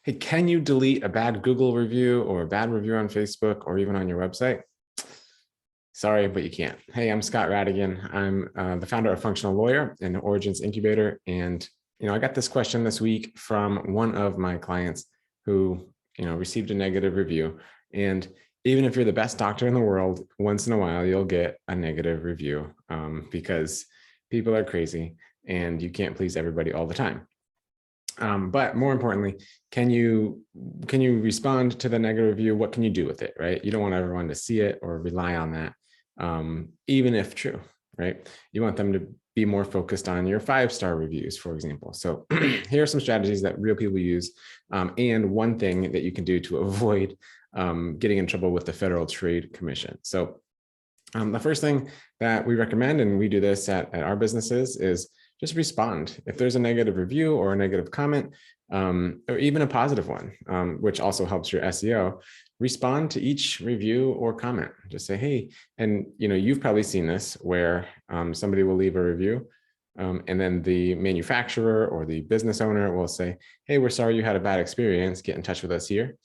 Hey, can you delete a bad Google review or a bad review on Facebook or even on your website? Sorry, but you can't. Hey, I'm Scott Radigan. I'm the founder of Functional Lawyer and Origins Incubator. And, I got this question this week from one of my clients who, received a negative review. And even if you're the best doctor in the world, once in a while, you'll get a negative review because people are crazy and you can't please everybody all the time. But more importantly, can you respond to the negative review? What can you do with it, right? You don't want everyone to see it or rely on that, even if true, right? You want them to be more focused on your 5-star reviews, for example. So here are some strategies that real people use, and one thing that you can do to avoid getting in trouble with the Federal Trade Commission. So the first thing that we recommend, and we do this at our businesses, is just respond. If there's a negative review or a negative comment, or even a positive one, which also helps your SEO, respond to each review or comment. Just say, hey, and you've probably seen this where somebody will leave a review and then the manufacturer or the business owner will say, hey, we're sorry you had a bad experience. Get in touch with us here.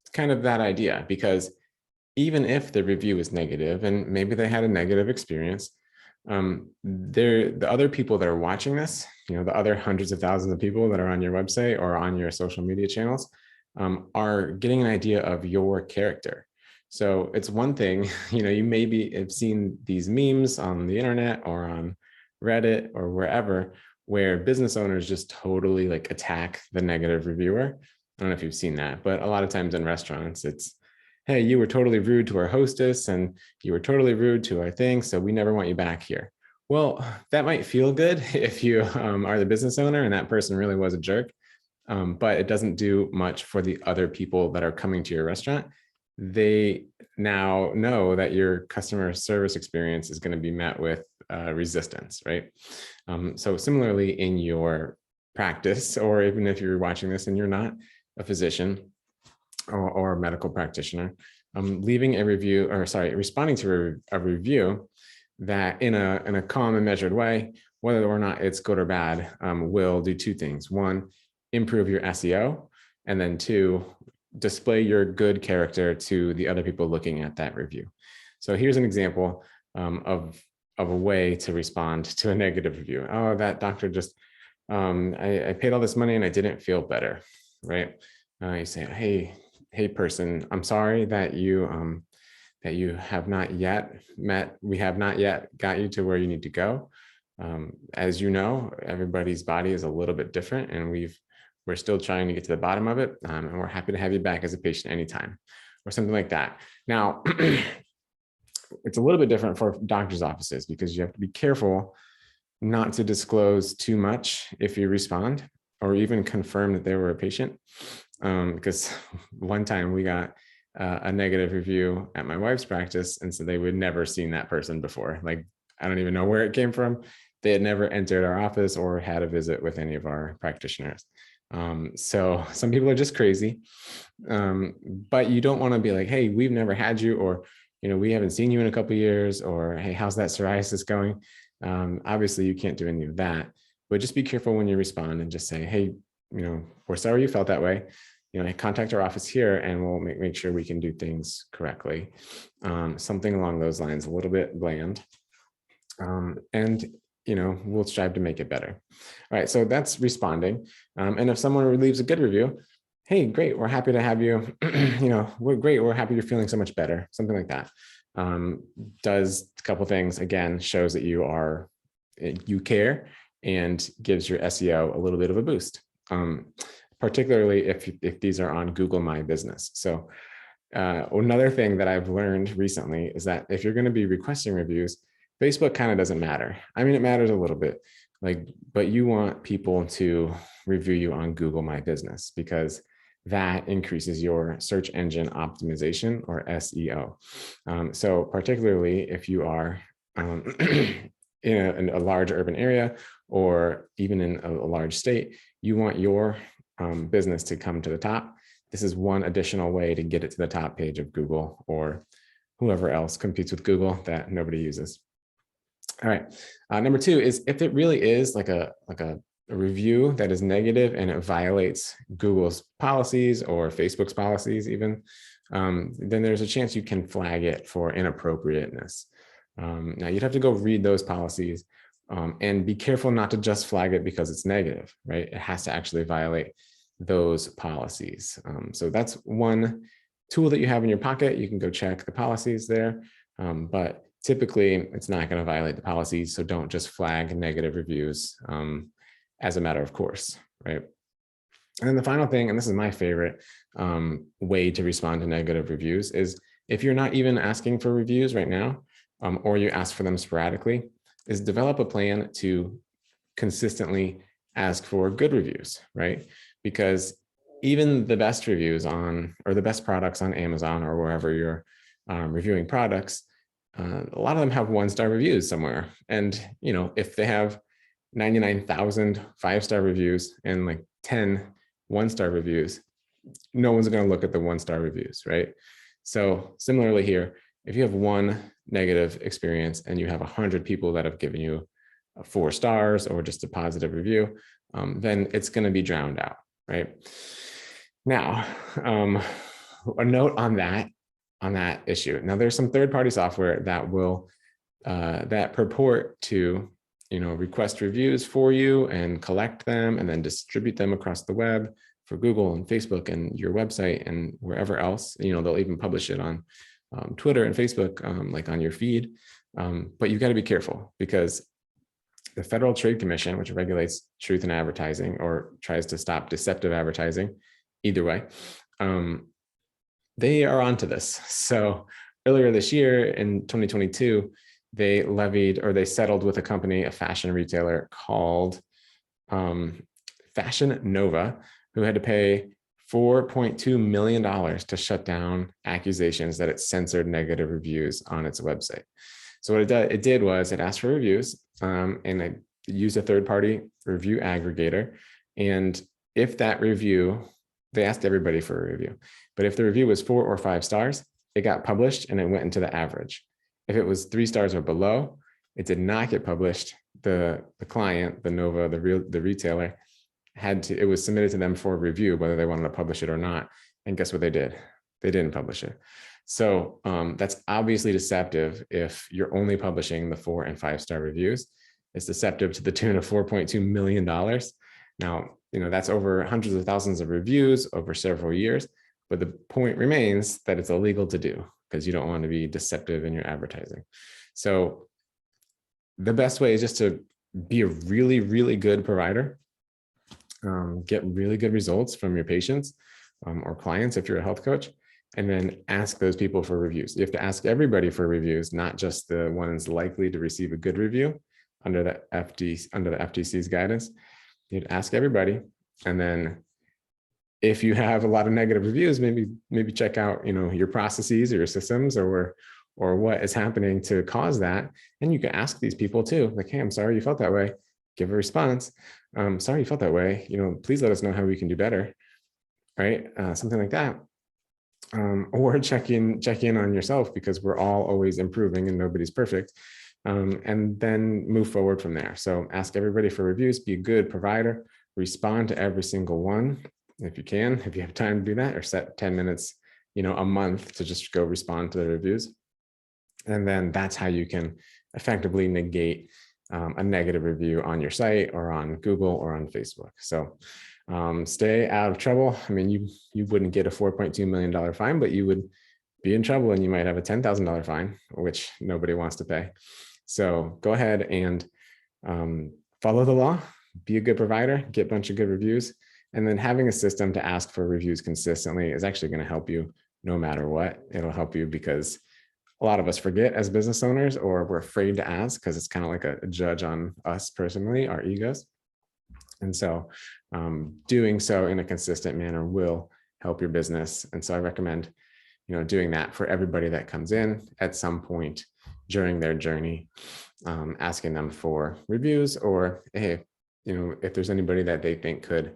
It's kind of that idea, because even if the review is negative and maybe they had a negative experience, the other people that are watching this, the other hundreds of thousands of people that are on your website or on your social media channels, are getting an idea of your character. So it's one thing, you maybe have seen these memes on the internet or on Reddit or wherever, where business owners just totally attack the negative reviewer. I don't know if you've seen that, but a lot of times in restaurants, it's, hey, you were totally rude to our hostess and you were totally rude to our thing, so we never want you back here. Well, that might feel good if you are the business owner and that person really was a jerk, but it doesn't do much for the other people that are coming to your restaurant. They now know that your customer service experience is going to be met with resistance, right? So similarly in your practice, or even if you're watching this and you're not a physician, or a medical practitioner, leaving a review, or responding to a review that in a calm and measured way, whether or not it's good or bad, will do two things. One, improve your SEO, and then two, display your good character to the other people looking at that review. So here's an example of a way to respond to a negative review. Oh, that doctor just, I paid all this money and I didn't feel better, right? You say, hey person, I'm sorry that you have not yet met, we have not yet got you to where you need to go. As you know, everybody's body is a little bit different and we're still trying to get to the bottom of it. And we're happy to have you back as a patient anytime, or something like that. Now, it's a little bit different for doctor's offices because you have to be careful not to disclose too much if you respond or even confirm that they were a patient. Because one time we got a negative review at my wife's practice, and so they would never seen that person before. I don't even know where it came from. They had never entered our office or had a visit with any of our practitioners. So some people are just crazy, but you don't want to be like, hey, we've never had you, or we haven't seen you in a couple of years, or hey, how's that psoriasis going? Obviously, you can't do any of that, but just be careful when you respond and just say, hey, we're sorry you felt that way. Contact our office here and we'll make sure we can do things correctly. Something along those lines, a little bit bland. And we'll strive to make it better. All right, so that's responding. And if someone leaves a good review, hey, great, we're happy to have you. We're great, we're happy you're feeling so much better. Something like that. Does a couple things, again, shows that you care and gives your SEO a little bit of a boost. Particularly if these are on Google My Business. So another thing that I've learned recently is that if you're going to be requesting reviews, Facebook kind of doesn't matter. I mean, it matters a little bit, but you want people to review you on Google My Business because that increases your search engine optimization, or SEO. So particularly if you are in a large urban area or even in a large state, you want your business to come to the top. This is one additional way to get it to the top page of Google or whoever else competes with Google that nobody uses. All right. Number two is if it really is like a a review that is negative and it violates Google's policies or Facebook's policies even, then there's a chance you can flag it for inappropriateness. Now you'd have to go read those policies and be careful not to just flag it because it's negative, right? It has to actually violate those policies. So that's one tool that you have in your pocket. You can go check the policies there, but typically it's not going to violate the policies. So don't just flag negative reviews as a matter of course, right? And then the final thing, and this is my favorite way to respond to negative reviews, is if you're not even asking for reviews right now, or you ask for them sporadically, is develop a plan to consistently ask for good reviews, right? Because even the best reviews on, or the best products on Amazon or wherever you're reviewing products, a lot of them have 1-star reviews somewhere. And, you know, if they have 99,000 5-star reviews and like 10 1-star reviews, no one's going to look at the 1-star reviews, right? So similarly here, if you have one negative experience and you have 100 people that have given you 4 stars or just a positive review, then it's going to be drowned out, right? Now, a note on that issue. Now, there's some third-party software that will that purport to, you know, request reviews for you and collect them and then distribute them across the web for Google and Facebook and your website and wherever else. You know, they'll even publish it on Twitter and Facebook, like on your feed. But you've got to be careful because the Federal Trade Commission, which regulates truth in advertising or tries to stop deceptive advertising, either way, they are onto this. So earlier this year in 2022, they levied, or they settled with a company, a fashion retailer called Fashion Nova, who had to pay $4.2 million to shut down accusations that it censored negative reviews on its website. So what it did was it asked for reviews and it used a third-party review aggregator. And if that review, they asked everybody for a review, but if the review was 4 or 5 stars, it got published and it went into the average. If it was 3 stars or below, it did not get published. The client, the Nova, the retailer, it was submitted to them for review, whether they wanted to publish it or not. And guess what they did? They didn't publish it. So that's obviously deceptive if you're only publishing the 4 and 5-star reviews. It's deceptive to the tune of $4.2 million. Now, you know, that's over hundreds of thousands of reviews over several years, but the point remains that it's illegal to do because you don't want to be deceptive in your advertising. So the best way is just to be a really, really good provider, get really good results from your patients or clients if you're a health coach, and then ask those people for reviews. You have to ask everybody for reviews, not just the ones likely to receive a good review under the FTC's guidance. You'd ask everybody, and then if you have a lot of negative reviews, maybe check out, you know, your processes or your systems or what is happening to cause that. And you can ask these people too, like, hey, I'm sorry you felt that way. Give a response. Sorry you felt that way. You know, please let us know how we can do better, right? Something like that. Or check in on yourself because we're all always improving and nobody's perfect. And then move forward from there. So ask everybody for reviews, be a good provider, respond to every single one. If you can, if you have time to do that, or set 10 minutes, you know, a month to just go respond to the reviews. And then that's how you can effectively negate a negative review on your site or on Google or on Facebook. So stay out of trouble. I mean, you wouldn't get a $4.2 million fine, but you would be in trouble and you might have a $10,000 fine, which nobody wants to pay. So go ahead and follow the law, be a good provider, get a bunch of good reviews. And then having a system to ask for reviews consistently is actually going to help you no matter what. It'll help you because a lot of us forget as business owners, or we're afraid to ask because it's kind of like a judge on us personally, our egos. And so doing so in a consistent manner will help your business. And so I recommend, you know, doing that for everybody that comes in at some point during their journey, asking them for reviews, or, hey, you know, if there's anybody that they think could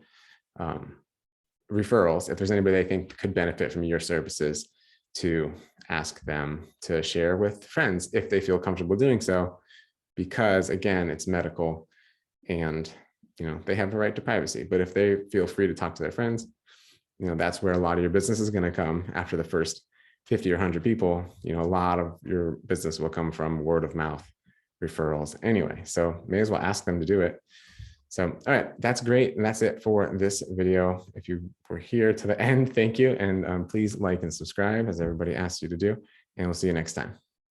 referrals, if there's anybody they think could benefit from your services, to ask them to share with friends if they feel comfortable doing so, because again, it's medical and they have a right to privacy. But if they feel free to talk to their friends, that's where a lot of your business is going to come after the first 50 or 100 people. A lot of your business will come from word of mouth referrals anyway. So may as well ask them to do it. So, all right, that's great. And that's it for this video. If you were here to the end, thank you. And please like and subscribe as everybody asked you to do. And we'll see you next time.